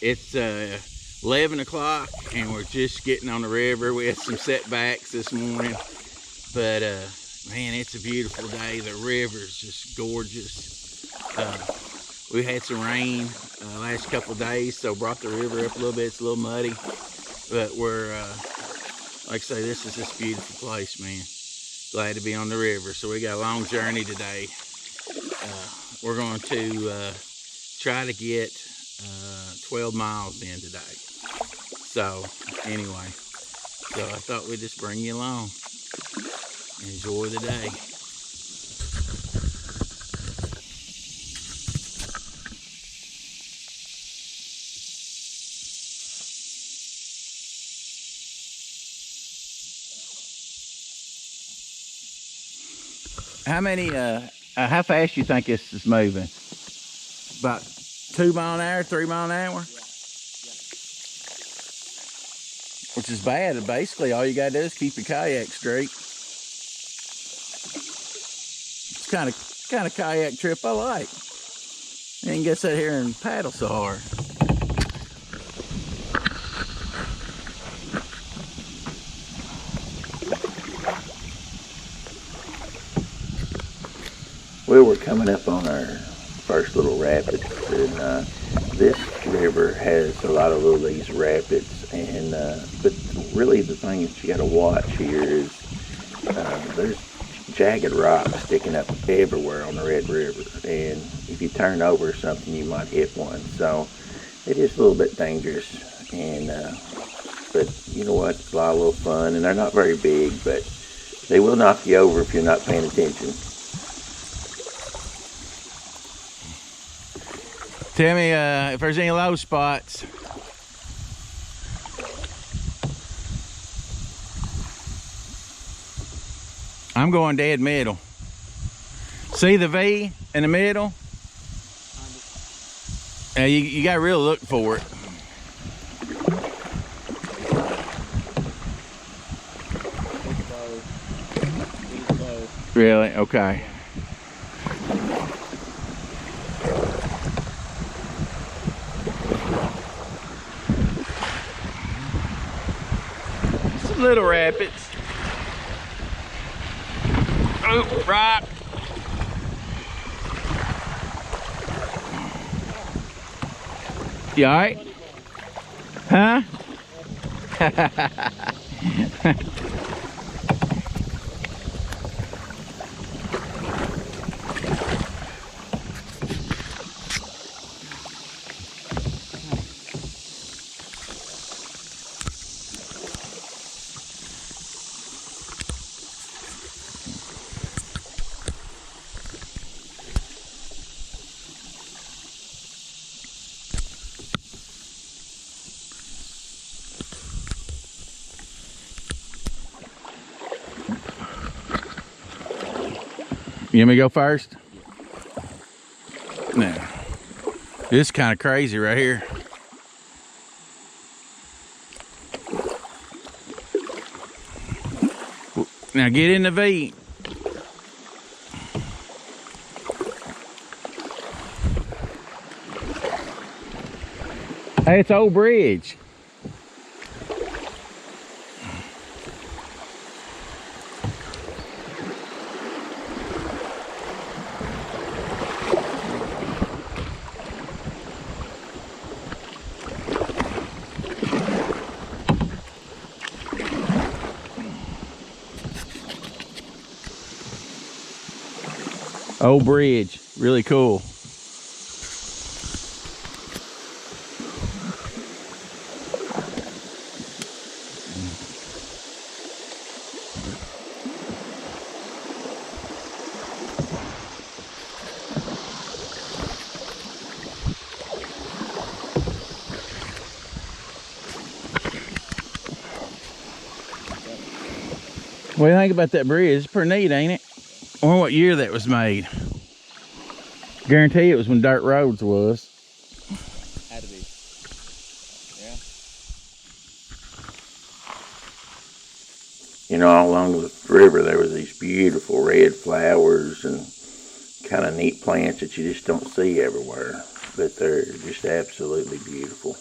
It's 11 o'clock and we're just getting on the river. We had some setbacks this morning, but man, it's a beautiful day. The river's just gorgeous. We had some rain last couple days, so brought the river up a little bit. It's a little muddy, but we're like I say, this is just a beautiful place, man. Glad to be on the river. So we got a long journey today. We're going to try to get 12 miles in today. So anyway, so I thought we'd just bring you along. Enjoy the day. How fast you think this is moving? About 2 mile an hour, 3 mile an hour? Yeah. Which is bad. Basically, all you gotta do is keep your kayak straight. It's kind of kayak trip I like. You can get sit here and paddle so hard. Well, we're coming up on our first little rapids, and this river has a lot of little these rapids, and but really the thing that you got to watch here is there's jagged rocks sticking up everywhere on the Red River, and if you turn over or something you might hit one, so it is a little bit dangerous, and but you know what, it's a lot of little fun, and they're not very big, but they will knock you over if you're not paying attention. Tell me if there's any low spots. I'm going dead middle. See the V in the middle? You got to really look for it. Really? Okay. Little rapids. Oh, rock. You all right? Huh? You want me to go first? No. This is kind of crazy right here. Now get in the V. Hey, it's Old Bridge. Old bridge, really cool. What do you think about that bridge? It's pretty neat, ain't it? I wonder what year that was made. Guarantee it was when dirt roads was. Had to be. Yeah. You know, all along the river there was these beautiful red flowers and kind of neat plants that you just don't see everywhere. But they're just absolutely beautiful.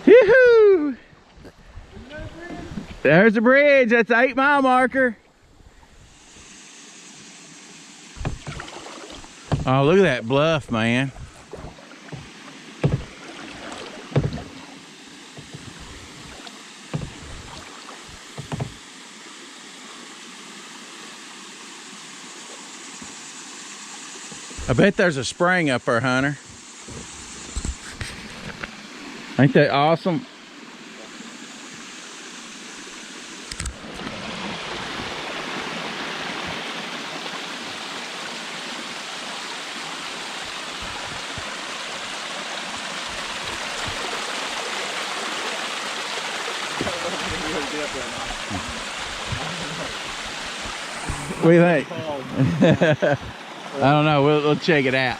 Yoo-hoo! There's the bridge. That's the 8-mile marker. Oh, look at that bluff, man. I bet there's a spring up there, Hunter. Ain't that awesome? What do you think? I don't know. We'll check it out.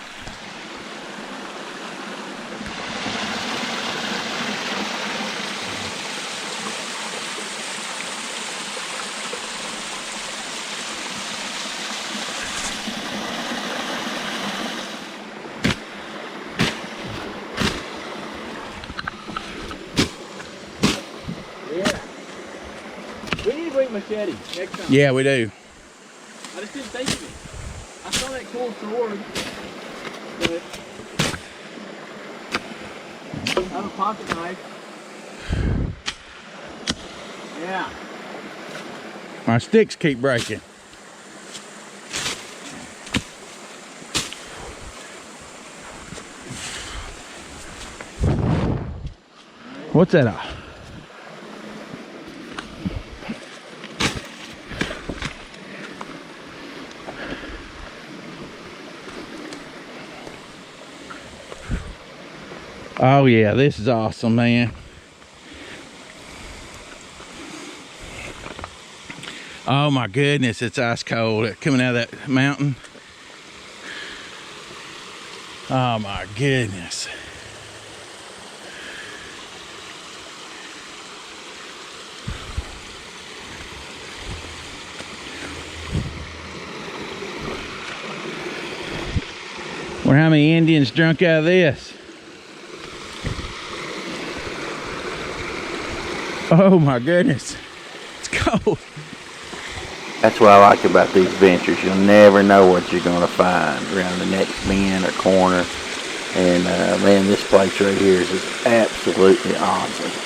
Yeah. We need to bring machete next time. Yeah, we do. I just didn't think of it. I saw that cool sword, but I have a pocket knife. Yeah. My sticks keep breaking. What's that? Oh yeah, this is awesome, man. Oh my goodness, it's ice cold coming out of that mountain. Oh my goodness. Wonder how many Indians drunk out of this. Oh my goodness, it's cold. That's what I like about these ventures. You'll never know what you're going to find around the next bend or corner. And man, this place right here is just absolutely awesome.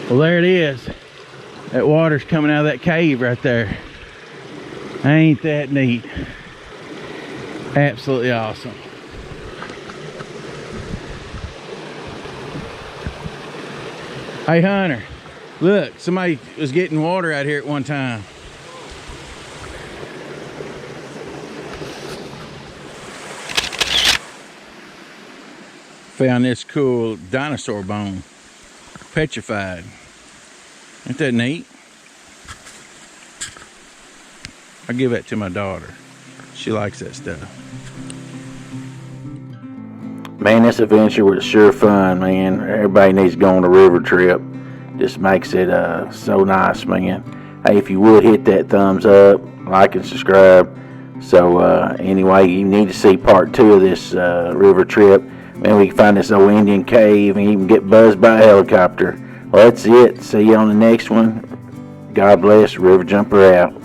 Well, there it is. That water's coming out of that cave right there. Ain't that neat? Absolutely awesome. Hey Hunter, look, somebody was getting water out here at one time. found this cool dinosaur bone, petrified. Ain't that neat? I'll give that to my daughter. She likes that stuff. Man, this adventure was sure fun, man. Everybody needs to go on a river trip. Just makes it so nice, man. Hey, if you would hit that thumbs up, like and subscribe. So anyway, you need to see part 2 of this river trip. Man, we can find this old Indian cave and even get buzzed by a helicopter. Well, that's it. See you on the next one. God bless. River Jumper out.